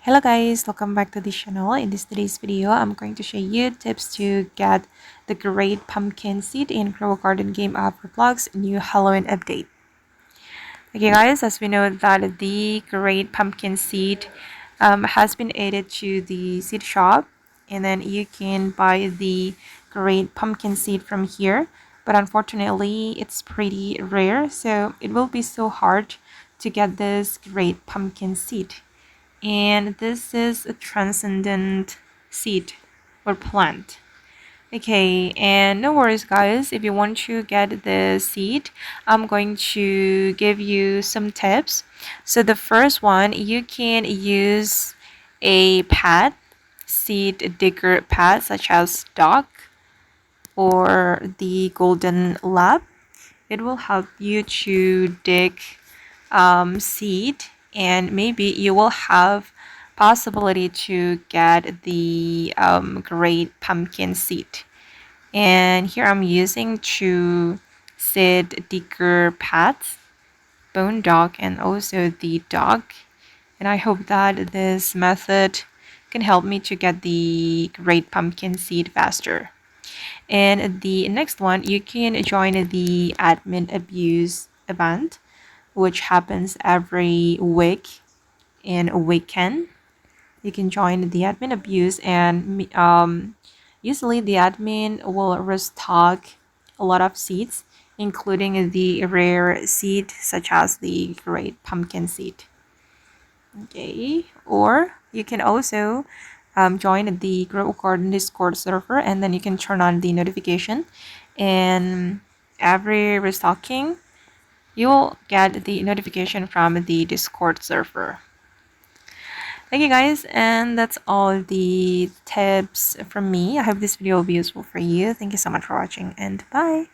Hello guys, welcome back to the channel. In today's video, I'm going to show you tips to get the great pumpkin seed in Grow Garden game of Roblox new Halloween update. Okay guys, as we know that the great pumpkin seed has been added to the seed shop, and then you can buy the great pumpkin seed from here, but unfortunately it's pretty rare, so it will be so hard to get this great pumpkin seed. And this is a transcendent seed or plant. Okay, and no worries guys, if you want to get the seed, I'm going to give you some tips. So the first one, you can use a pad, seed digger pad such as Dock or the Golden Lab. It will help you to dig seed, and maybe you will have possibility to get the great pumpkin seed. And here I'm using two seed digger pads, bone dog and also the dog, and I hope that this method can help me to get the great pumpkin seed faster. And the next one, you can join the admin abuse event, which happens every week in a weekend. You can join the admin abuse, and usually the admin will restock a lot of seeds, including the rare seed such as the great pumpkin seed. Okay, or you can also join the Grow Garden Discord server, and then you can turn on the notification, and every restocking you will get the notification from the Discord server. Thank you guys, and that's all the tips from me. I hope this video will be useful for you. Thank you so much for watching, and bye.